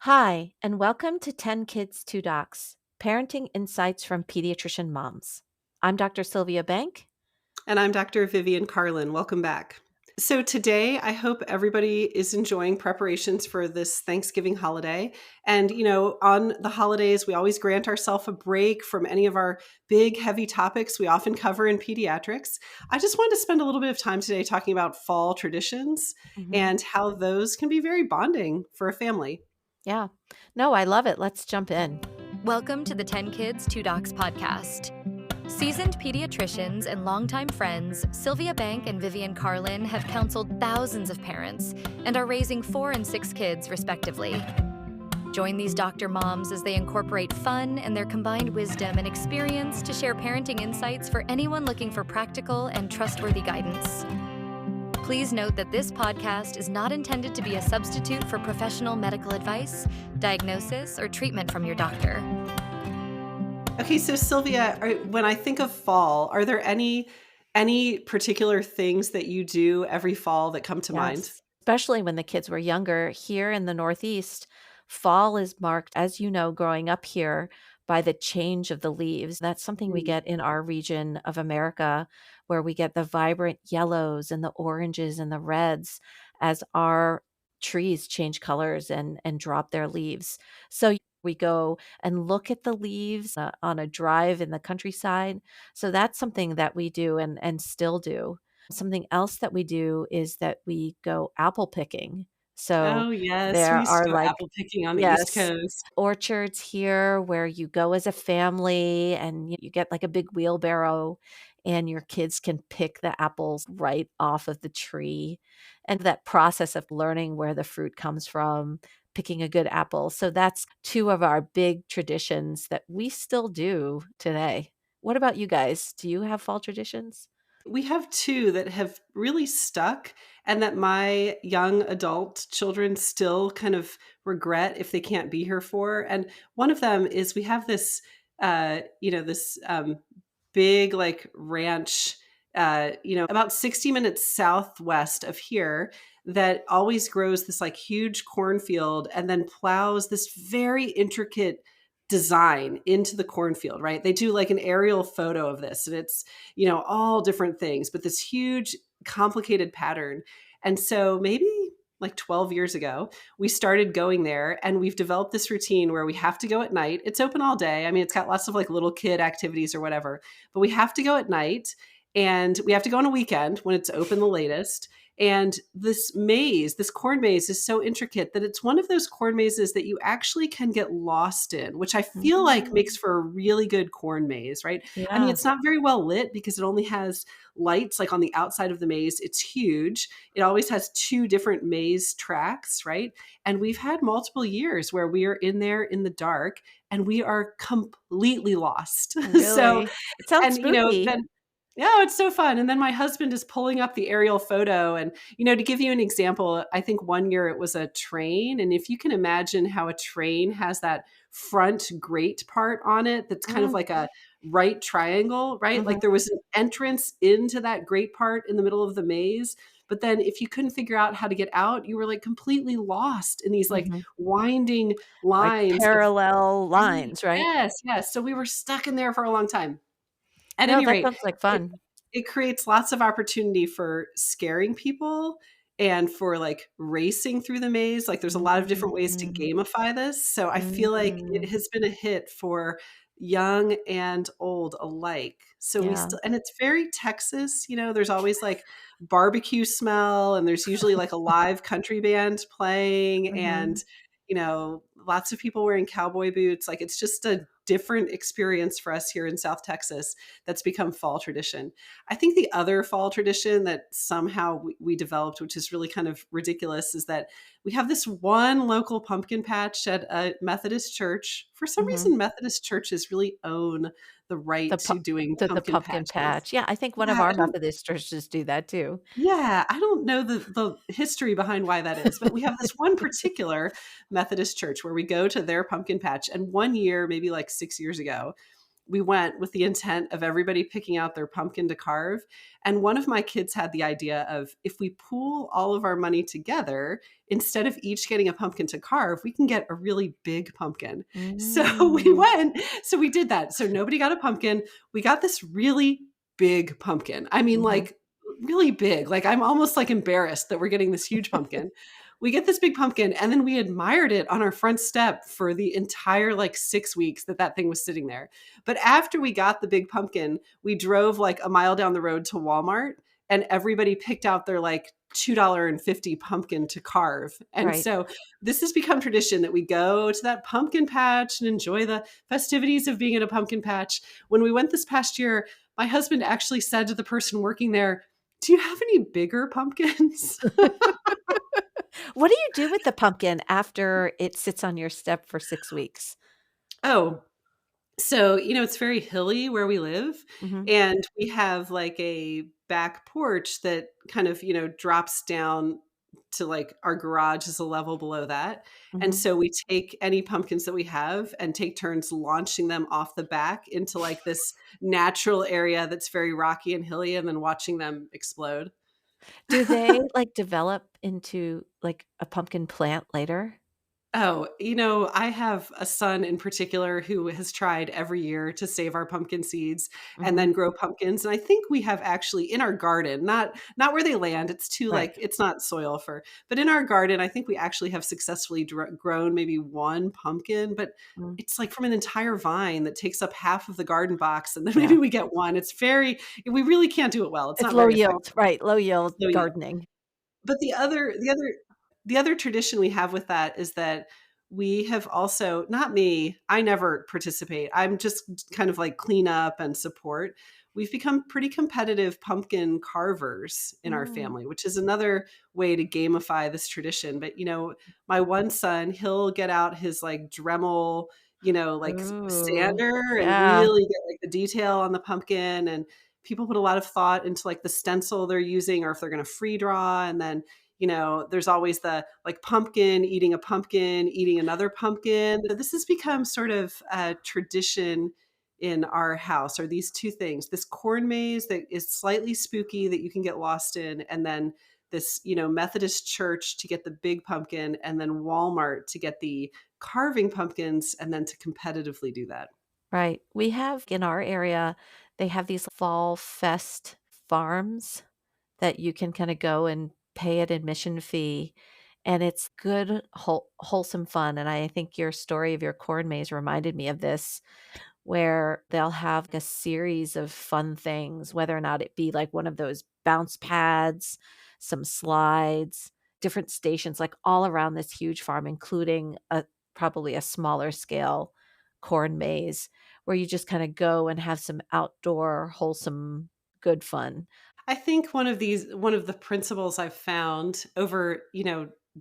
Hi, and welcome to 10 Kids, 2 Docs, Parenting Insights from Pediatrician Moms. I'm Dr. Sylvia Bank. And I'm Dr. Vivian Carlin. Welcome back. So today, I hope everybody is enjoying preparations for this Thanksgiving holiday. And, on the holidays, we always grant ourselves a break from any of our big, heavy topics we often cover in pediatrics. I just wanted to spend a little bit of time today talking about fall traditions Mhm. and how those can be very bonding for a family. Yeah. No, I love it. Let's jump in. Welcome to the 10 Kids, 2 Docs podcast. Seasoned pediatricians and longtime friends, Sylvia Bank and Vivian Carlin have counseled thousands of parents and are raising 4 and 6 kids, respectively. Join these doctor moms as they incorporate fun and their combined wisdom and experience to share parenting insights for anyone looking for practical and trustworthy guidance. Please note that this podcast is not intended to be a substitute for professional medical advice, diagnosis, or treatment from your doctor. Okay, so Sylvia, when I think of fall, are there any particular things that you do every fall that come to mind? Yes. Especially when the kids were younger. Here in the Northeast, fall is marked, as you know, growing up here, by the change of the leaves. That's something we Mm. get in our region of America, where we get the vibrant yellows and the oranges and the reds as our trees change colors and drop their leaves. So we go and look at the leaves on a drive in the countryside. So that's something that we do and still do. Something else that we do is that we go apple picking. So Oh, yes, we there used to are go like apple picking on the East yes, Coast. orchards here where you go as a family and you get like a big wheelbarrow and your kids can pick the apples right off of the tree. And that process of learning where the fruit comes from, picking a good apple. So that's 2 of our big traditions that we still do today. What about you guys? Do you have fall traditions? We have 2 that have really stuck and that my young adult children still kind of regret if they can't be here for, and one of them is we have this, big, like, ranch, about 60 minutes southwest of here that always grows this, like, huge cornfield and then plows this very intricate design into the cornfield, right? They do, like, an aerial photo of this, and it's all different things, but this huge complicated pattern. And so maybe like 12 years ago, we started going there and we've developed this routine where we have to go at night. It's open all day. I mean, it's got lots of like little kid activities or whatever, but we have to go at night and we have to go on a weekend when it's open the latest. And this maze, this corn maze is so intricate that it's one of those corn mazes that you actually can get lost in, which I feel like Mm, makes for a really good corn maze, right? I mean, yeah. it's not very well lit because it only has lights like on the outside of the maze. It's huge. It always has 2 different maze tracks, right? And we've had multiple years where we are in there in the dark and we are completely lost. So, Really? It sounds and spooky. then yeah, it's so fun. And then my husband is pulling up the aerial photo. And, to give you an example, I think one year it was a train. And if you can imagine how a train has that front grate part on it, that's kind of Mm, like a right triangle, right? Like mhm. there was an entrance into that grate part in the middle of the maze. But then if you couldn't figure out how to get out, you were like completely lost in these like Mhm. winding Like lines of, parallel lines, right? yes, yes. So we were stuck in there for a long time. At No, any that rate, sounds like it fun. it creates lots of opportunity for scaring people and for, like, racing through the maze, like, there's a lot of different ways to Mm, gamify this, so I feel like it mm, has been a hit for young and old alike. So we yeah. still, and it's very Texas, there's always, like, barbecue smell, and there's usually, like, a live country band playing and, Mhm. lots of people wearing cowboy boots, like, it's just a different experience for us here in South Texas that's become fall tradition. I think the other fall tradition that somehow we developed, which is really kind of ridiculous, is that we have this one local pumpkin patch at a Methodist church. For some Mhm. reason, Methodist churches really own the right The pu to doing the pumpkin pumpkin patches. patch. Yeah, I think one of Yeah, our Methodist churches do that too. I don't know the history behind why that is, but we have this one particular Methodist church where we go to their pumpkin patch. And one year, maybe like 6 years ago, we went with the intent of everybody picking out their pumpkin to carve. And one of my kids had the idea of, if we pool all of our money together, instead of each getting a pumpkin to carve, we can get a really big pumpkin. So Mm. so we did that. So nobody got a pumpkin. We got this really big pumpkin. I mean, Mhm. like really big. Like I'm almost like embarrassed that we're getting this huge pumpkin. We get this big pumpkin, and then we admired it on our front step for the entire like 6 weeks that that thing was sitting there. But after we got the big pumpkin, we drove like a mile down the road to Walmart, and everybody picked out their like $2.50 pumpkin to carve. And Right. so this has become tradition that we go to that pumpkin patch and enjoy the festivities of being in a pumpkin patch. When we went this past year, my husband actually said to the person working there, "Do you have any bigger pumpkins?" What do you do with the pumpkin after it sits on your step for 6 weeks? Oh, so, it's very hilly where we live, Mhm, and we have like a back porch that kind of, drops down to like our garage is a level below that. And mhm. so we take any pumpkins that we have and take turns launching them off the back into like this natural area that's very rocky and hilly, and then watching them explode. Do they, like, develop into, like, a pumpkin plant later? Oh, I have a son in particular who has tried every year to save our pumpkin seeds and Mhm. then grow pumpkins. And I think we have actually in our garden, not where they land. It's too Right. like it's not soil for, but in our garden, I think we actually have successfully grown maybe one pumpkin, but Mm. it's like from an entire vine that takes up half of the garden box, and then maybe Yeah. we get one. We really can't do it well. It's It's not low very effective. yield, right, low yield So yeah. gardening. But the other tradition we have with that is that we have also, not me, I never participate. I'm just kind of like clean up and support. We've become pretty competitive pumpkin carvers in our Mm. family, which is another way to gamify this tradition. But my one son, he'll get out his like Dremel, like Ooh, sander, and yeah. really get like the detail on the pumpkin. And people put a lot of thought into like the stencil they're using, or if they're going to free draw. And then there's always the like pumpkin eating another pumpkin. This has become sort of a tradition in our house, are these two things: this corn maze that is slightly spooky that you can get lost in, and then this Methodist church to get the big pumpkin, and then Walmart to get the carving pumpkins, and then to competitively do that. Right. We have in our area, they have these fall fest farms that you can kinda go and pay an admission fee, and it's good, wholesome fun, and I think your story of your corn maze reminded me of this, where they'll have a series of fun things, whether or not it be like one of those bounce pads, some slides, different stations, like, all around this huge farm, including probably a smaller scale corn maze, where you just kinda go and have some outdoor, wholesome, good fun. I think one of the principles I've found over,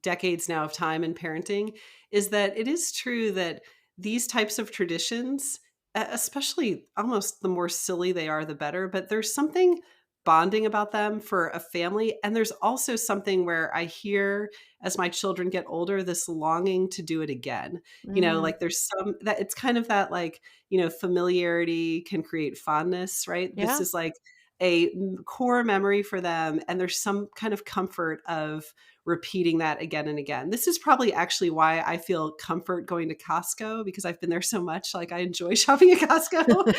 decades now of time in parenting is that it is true that these types of traditions, especially almost the more silly they are, the better, but there's something bonding about them for a family. And there's also something where I hear as my children get older, this longing to do it again. Mm, Like there's some that it's kind of that like, familiarity can create fondness, right? This yeah. is like a core memory for them, and there's some kind of comfort of repeating that again and again. This is probably actually why I feel comfort going to Costco, because I've been there so much. Like I enjoy shopping at Costco.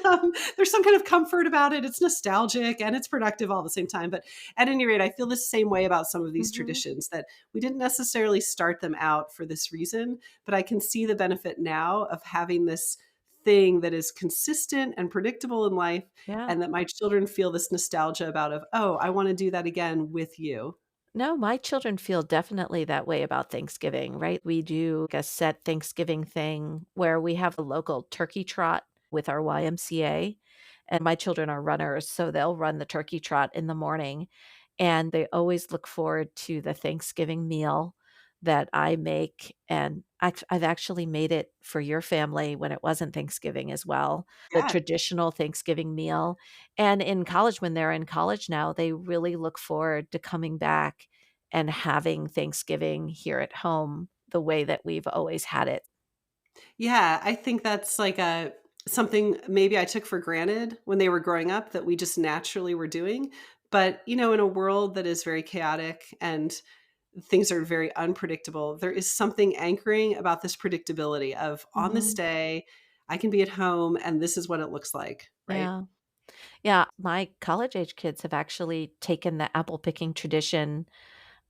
But, there's some kind of comfort about it. It's nostalgic and it's productive all at the same time. But at any rate, I feel the same way about some of these Mhm. traditions, that we didn't necessarily start them out for this reason, but I can see the benefit now of having this thing that is consistent and predictable in life, Yeah. and that my children feel this nostalgia about, of, "Oh, I wanna do that again with you." No, my children feel definitely that way about Thanksgiving, right? We do a set Thanksgiving thing where we have a local turkey trot with our YMCA, and my children are runners, so they'll run the turkey trot in the morning, and they always look forward to the Thanksgiving meal that I make, and I've actually made it for your family when it wasn't Thanksgiving as well, the Yeah. traditional Thanksgiving meal, and in college, when they're in college now, they really look forward to coming back and having Thanksgiving here at home the way that we've always had it. Yeah, I think that's like a something maybe I took for granted when they were growing up that we just naturally were doing. But, in a world that is very chaotic and things are very unpredictable, there is something anchoring about this predictability of on this Mhm. day, I can be at home and this is what it looks like, right? Yeah. Yeah, my college age kids have actually taken the apple picking tradition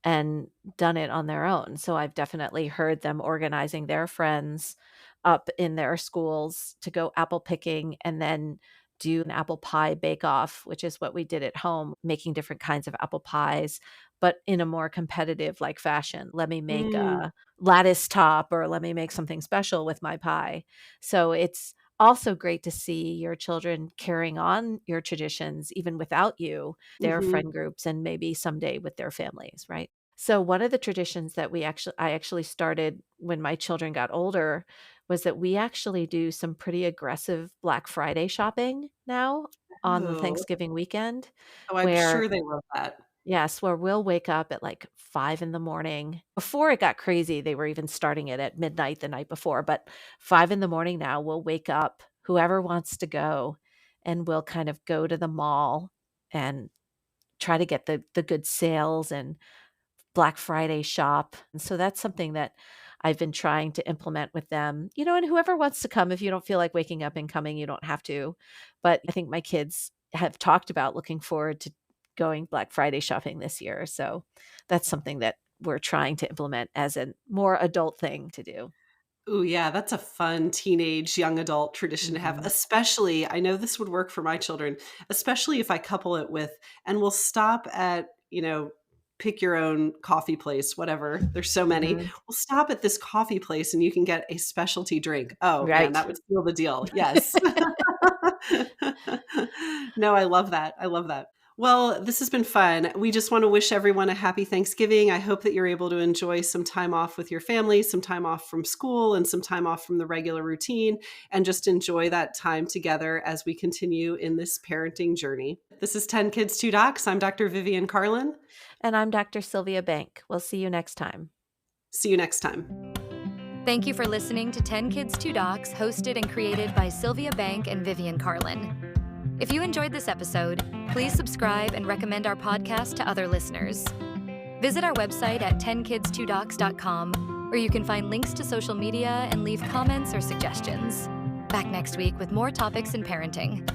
and done it on their own. So I've definitely heard them organizing their friends up in their schools to go apple picking and then do an apple pie bake off, which is what we did at home, making different kinds of apple pies, but in a more competitive like fashion. Let me make Mm, a lattice top or let me make something special with my pie. So it's also great to see your children carrying on your traditions even without you, their mhm. friend groups, and maybe someday with their families, right? So one of the traditions that I actually started when my children got older was that we actually do some pretty aggressive Black Friday shopping now on the Oh. Thanksgiving weekend Oh, I'm where sure they love that. yes, where we'll wake up at like 5 in the morning. Before it got crazy, they were even starting it at midnight the night before, but 5 in the morning now, we'll wake up, whoever wants to go, and we'll kind of go to the mall and try to get the good sales and Black Friday shop, and so that's something that I've been trying to implement with them, and whoever wants to come, if you don't feel like waking up and coming, you don't have to, but I think my kids have talked about looking forward to going Black Friday shopping this year, so that's something that we're trying to implement as a more adult thing to do. Ooh, yeah, that's a fun teenage, young adult tradition to have, Mhm. especially I know this would work for my children, especially if I couple it with and we'll stop at, pick your own coffee place, whatever. There's so many. Mhm. We'll stop at this coffee place and you can get a specialty drink. Oh, man, Right. that would seal the deal. Yes. No, I love that. I love that. Well, this has been fun. We just want to wish everyone a happy Thanksgiving. I hope that you're able to enjoy some time off with your family, some time off from school, and some time off from the regular routine, and just enjoy that time together as we continue in this parenting journey. This is 10 Kids, 2 Docs. I'm Dr. Vivian Carlin. And I'm Dr. Sylvia Bank. We'll see you next time. See you next time. Thank you for listening to 10 Kids 2 Docs, hosted and created by Sylvia Bank and Vivian Carlin. If you enjoyed this episode, please subscribe and recommend our podcast to other listeners. Visit our website at 10kids2docs.com, where you can find links to social media and leave comments or suggestions. Back next week with more topics in parenting.